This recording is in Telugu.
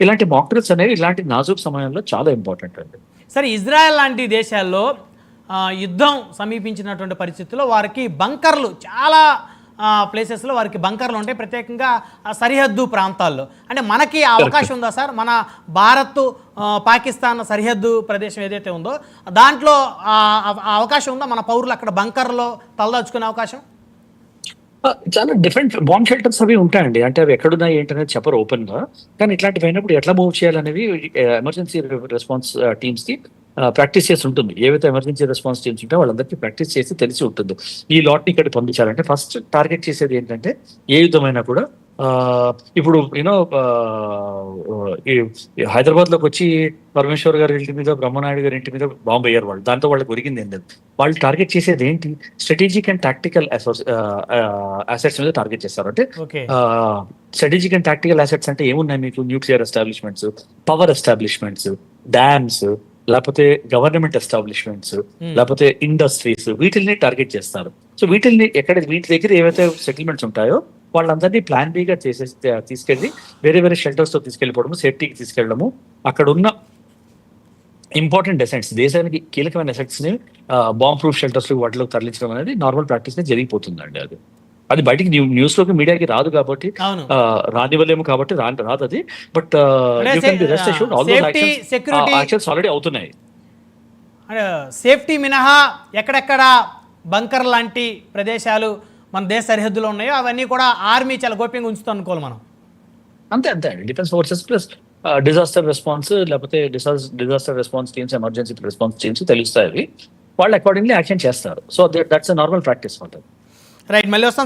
ఇలాంటి మాక్ డ్రిల్స్ అనేవి ఇలాంటి నాజూక్ సమయంలో చాలా ఇంపార్టెంట్ అండి. సరే, ఇజ్రాయెల్ లాంటి దేశాల్లో యుద్ధం సమీపించినటువంటి పరిస్థితుల్లో వారికి బంకర్లు చాలా ప్లేసెస్లో వారికి బంకర్లు ఉంటాయి, ప్రత్యేకంగా సరిహద్దు ప్రాంతాల్లో. అంటే మనకి అవకాశం ఉందా సార్? మన భారత్ పాకిస్తాన్ సరిహద్దు ప్రదేశం ఏదైతే ఉందో దాంట్లో అవకాశం ఉందా మన పౌరులు అక్కడ బంకర్లో తలదాచుకునే అవకాశం? చాలా డిఫరెంట్ బాంబ్ షెల్టర్స్ అవి ఉంటాయండి. అంటే అవి ఎక్కడున్నాయి ఏంటనేది చెప్పరు ఓపెన్ గా. కానీ ఇట్లాంటివి అయినప్పుడు ఎట్లా మూవ్ చేయాలనేవి ఎమర్జెన్సీ రెస్పాన్స్ టీమ్స్ కి ప్రాక్టీస్ చేసి ఉంటుంది. ఏవైతే ఎమర్జెన్సీ రెస్పాన్స్ టీమ్స్ ఉంటే వాళ్ళందరికీ ప్రాక్టీస్ చేసి తెలిసి ఉంటుంది ఈ లాట్ ని ఇక్కడ పంపించాలంటే. ఫస్ట్ టార్గెట్ చేసేది ఏంటంటే ఏ యుద్ధమైనా కూడా ఇప్పుడు యూనో హైదరాబాద్ లోకి వచ్చి పరమేశ్వర్ గారి ఇంటి మీద, బ్రహ్మనాయుడు గారి ఇంటి మీద బాంబు వేయరు వాళ్ళు. దాంతో వాళ్ళకి ఒరిగింది ఏం లేదు. వాళ్ళు టార్గెట్ చేసేది ఏంటి? స్ట్రాటజిక్ అండ్ టాక్టికల్ అసెట్స్ మీద టార్గెట్ చేస్తారు. అంటే స్ట్రాటజిక్ అండ్ టాక్టికల్ అసెట్స్ అంటే ఏమున్నాయి మీకు? Nuclear establishments, power establishments, dams, లేకపోతే గవర్నమెంట్ ఎస్టాబ్లిష్మెంట్స్, లేకపోతే ఇండస్ట్రీస్, వీటిల్ని టార్గెట్ చేస్తారు. సో వీటిల్ని వీటి దగ్గర ఏవైతే సెటిల్మెంట్స్ ఉంటాయో వాళ్ళందరినీ ప్లాన్ బీగా చేసేసి తీసుకెళ్లి వేరే వేరే షెల్టర్స్ తో తీసుకెళ్ళిపోవడము, సేఫ్టీకి తీసుకెళ్ళడము, అక్కడ ఉన్న ఇంపార్టెంట్ అసెట్స్, దేశానికి కీలకమైన అసెట్స్ ని బాంబ్ ప్రూఫ్ షెల్టర్స్ వాటిలో తరలించడం అనేది నార్మల్ ప్రాక్టీస్ నే జరిగిపోతుందండి. అది బయటికి న్యూస్ లోకి మీడియాకి రాదు కాబట్టి, రానివ్వలేము కాబట్టి రాదు అది. బట్ యాక్షన్స్ ఆల్రెడీ అవుతున్నాయి. సేఫ్టీ మినహా ఎక్కడెక్కడ బంకర్ లాంటి ప్రదేశాలు మన దేశ సరిహద్దులో ఉన్నాయో అవన్నీ కూడా ఆర్మీ చాలా గోప్యంగా ఉంచుతాం అనుకోవాలి మనం. అంతే అండి. Defence forces plus disaster response, లేకపోతే disaster response teams, emergency response teams తెలుస్తాయి. వాళ్ళు అకార్డింగ్లీ యాక్షన్ చేస్తారు. So that's normal practice. Right, మళ్ళీ వస్తాం.